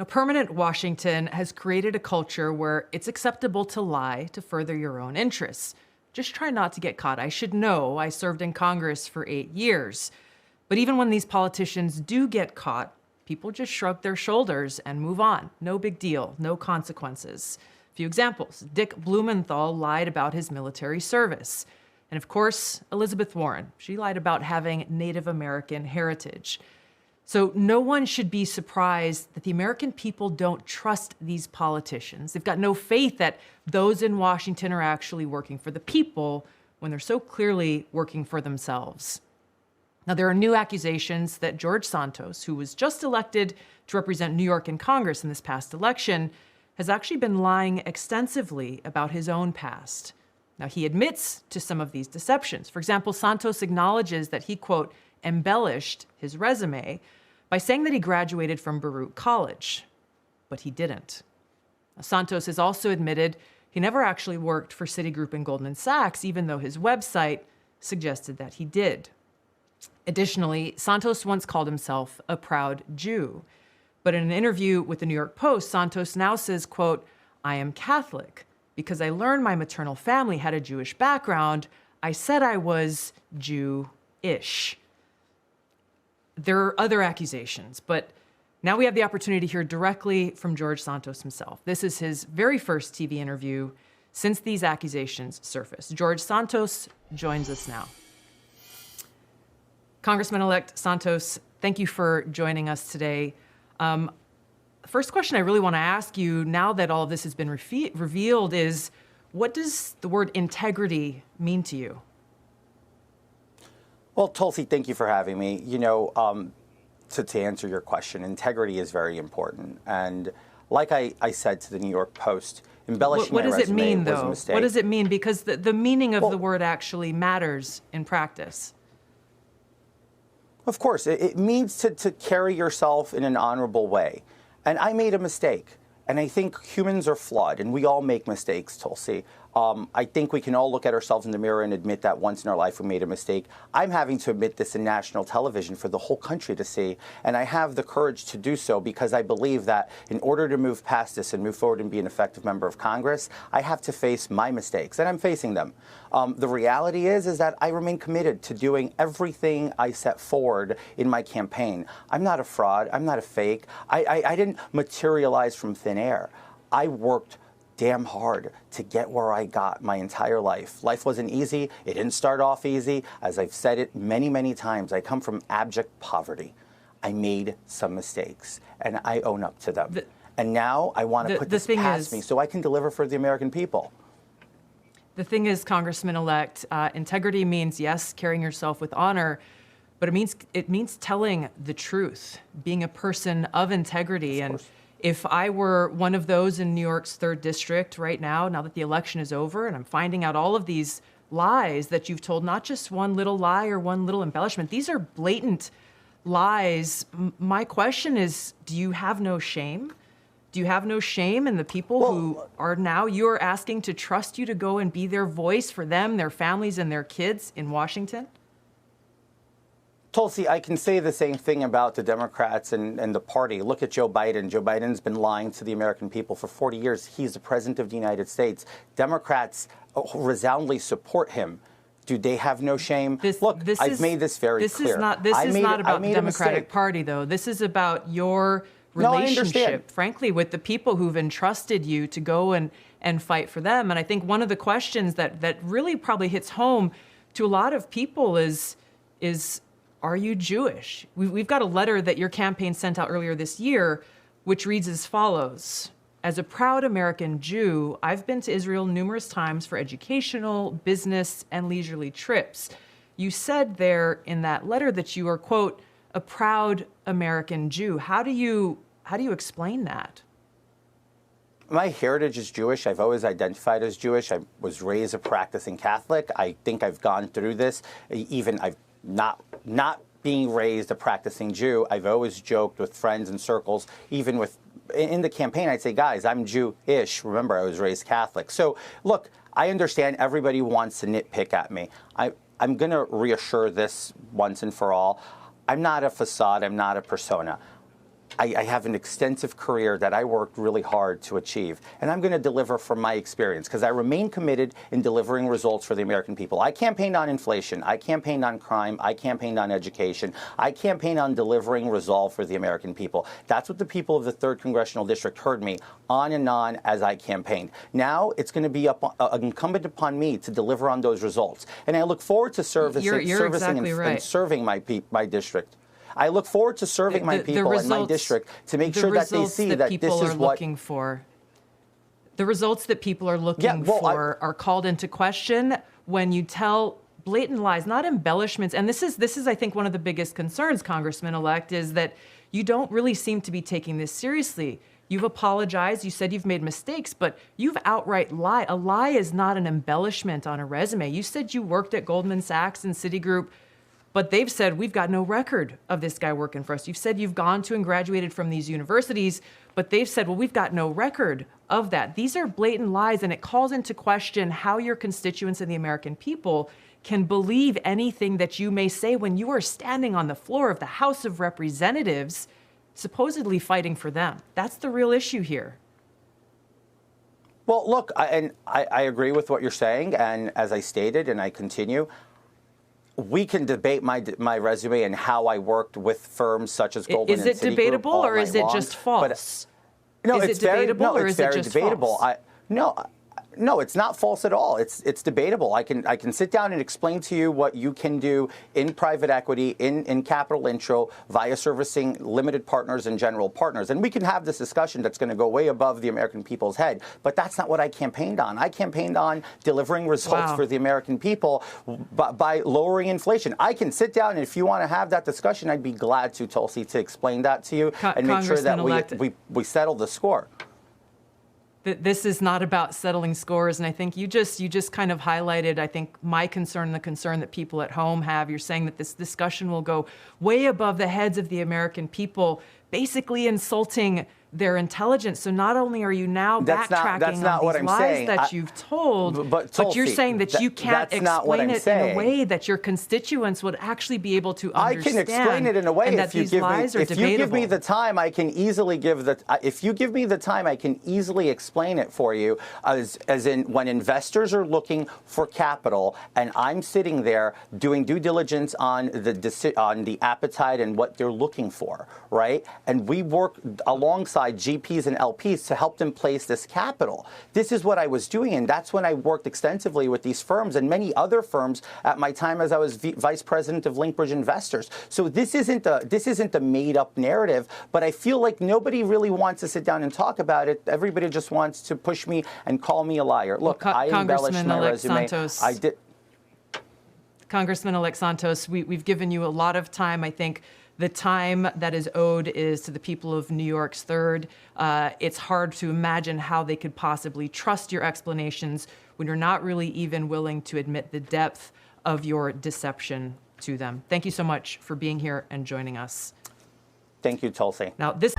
Now, permanent Washington has created a culture where it's acceptable to lie to further your own interests. Just try not to get caught. I should know. I served in Congress for 8 years. But even when these politicians do get caught, people just shrug their shoulders and move on. No big deal, no consequences. A few examples. Dick Blumenthal lied about his military service. And of course, Elizabeth Warren. She lied about having Native American heritage. So no one should be surprised that the American people don't trust these politicians. They've got no faith that those in Washington are actually working for the people when they're so clearly working for themselves. Now, there are new accusations that George Santos, who was just elected to represent New York in Congress in this past election, has actually been lying extensively about his own past. Now, he admits to some of these deceptions. For example, Santos acknowledges that he, quote, embellished his resume by saying that he graduated from Baruch College, but he didn't. Now, Santos has also admitted he never actually worked for Citigroup and Goldman Sachs, even though his website suggested that he did. Additionally, Santos once called himself a proud Jew. But in an interview with the New York Post, Santos now says, quote, I am Catholic. Because I learned my maternal family had a Jewish background, I said I was Jew-ish. There are other accusations, but now we have the opportunity to hear directly from George Santos himself. This is his very first TV interview since these accusations surfaced. George Santos joins us now. Congressman-elect Santos, thank you for joining us today. The first question I really want to ask you, now that all of this has been revealed, is what does the word integrity mean to you? Well, Tulsi, thank you for having me. You know, to answer your question, integrity is very important. And like I said to the New York Post, embellishing my resume was a mistake. What does it mean, though? What does it mean? Because the meaning of the word actually matters in practice. Of course, it means to carry yourself in an honorable way. And I made a mistake. And I think humans are flawed, and we all make mistakes, Tulsi. I think we can all look at ourselves in the mirror and admit that once in our life we made a mistake. I'm having to admit this in national television for the whole country to see, and I have the courage to do so because I believe that in order to move past this and move forward and be an effective member of Congress, I have to face my mistakes, and I'm facing them. The reality is that I remain committed to doing everything I set forward in my campaign. I'm not a fraud. I'm not a fake. I didn't materialize from thin air. I worked damn hard to get where I got my entire life. Life wasn't easy. It didn't start off easy. As I've said it many, many times, I come from abject poverty. I made some mistakes, and I own up to them. And now I want to put this past me so I can deliver for the American people. The thing is, Congressman-elect, integrity means, yes, carrying yourself with honor, but it means telling the truth, being a person of integrity. And if I were one of those in New York's 3rd District right now that the election is over, and I'm finding out all of these lies that you've told, not just one little lie or one little embellishment, these are blatant lies. My question is, do you have no shame? Do you have no shame in the people who are now, you're asking to trust you to go and be their voice for them, their families, and their kids in Washington? Tulsi, I can say the same thing about the Democrats and the party. Look at Joe Biden. Joe Biden's been lying to the American people for 40 years. He's the president of the United States. Democrats resoundingly support him. Do they have no shame? I've made this very clear. This is not about the Democratic Party, though. This is about your relationship, frankly, with the people who've entrusted you to go and fight for them. And I think one of the questions that really probably hits home to a lot of people is are you Jewish? We've got a letter that your campaign sent out earlier this year, which reads as follows. As a proud American Jew, I've been to Israel numerous times for educational, business, and leisurely trips. You said there in that letter that you are, quote, a proud American Jew. How do you explain that? My heritage is Jewish. I've always identified as Jewish. I was raised a practicing Catholic. I think I've gone through this. Even I've not being raised a practicing Jew, I've always joked with friends and circles, even in the campaign, I'd say, guys, I'm Jew-ish. Remember, I was raised Catholic. So, look, I understand everybody wants to nitpick at me. I'm going to reassure this once and for all. I'm not a facade. I'm not a persona. I have an extensive career that I worked really hard to achieve, and I'm going to deliver from my experience because I remain committed in delivering results for the American people. I campaigned on inflation. I campaigned on crime. I campaigned on education. I campaigned on delivering resolve for the American people. That's what the people of the 3rd Congressional District heard me on and on as I campaigned. Now it's going to be incumbent upon me to deliver on those results, and I look forward to servicing and serving my district. I look forward to serving my people in my district to make sure that they see that this is what looking for. The results that people are looking for are called into question when you tell blatant lies, not embellishments. And this is, I think, one of the biggest concerns, Congressman-elect, is that you don't really seem to be taking this seriously. You've apologized. You said you've made mistakes, but you've outright lied. A lie is not an embellishment on a resume. You said you worked at Goldman Sachs and Citigroup, but they've said, we've got no record of this guy working for us. You've said you've gone to and graduated from these universities, but they've said, well, we've got no record of that. These are blatant lies, and it calls into question how your constituents and the American people can believe anything that you may say when you are standing on the floor of the House of Representatives, supposedly fighting for them. That's the real issue here. Well, look, I agree with what you're saying, and as I stated, and I continue, we can debate my resume and how I worked with firms such as Goldman and Citigroup. Is it debatable or is it just false? No, it's debatable or is it just debatable. False? No, it's not false at all. It's debatable. I can sit down and explain to you what you can do in private equity, in capital intro, via servicing limited partners and general partners. And we can have this discussion that's going to go way above the American people's head. But that's not what I campaigned on. I campaigned on delivering results for the American people by lowering inflation. I can sit down, and if you want to have that discussion, I'd be glad to, Tulsi, to explain that to you and make sure that we settle the score. This is not about settling scores, and I think you just kind of highlighted, I think, my concern, the concern that people at home have. You're saying that this discussion will go way above the heads of the American people, basically insulting their intelligence. So not only are you now backtracking on these lies that you've told, but you're saying that you can't explain it in a way that your constituents would actually be able to understand. I can explain it in a way and that these lies are debatable. If you give me the time, I can easily explain it for you, as in when investors are looking for capital, and I'm sitting there doing due diligence on the appetite and what they're looking for, right? And we work alongside GPs and LPs to help them place this capital. This is what I was doing, and that's when I worked extensively with these firms and many other firms at my time as I was vice president of Linkbridge Investors. So this isn't a made-up narrative, but I feel like nobody really wants to sit down and talk about it. Everybody just wants to push me and call me a liar. Look, I embellished my resume. Santos, I did. Congressman-elect Santos, we've given you a lot of time. I think the time that is owed is to the people of New York's 3rd. It's hard to imagine how they could possibly trust your explanations when you're not really even willing to admit the depth of your deception to them. Thank you so much for being here and joining us. Thank you, Tulsi. Now, this...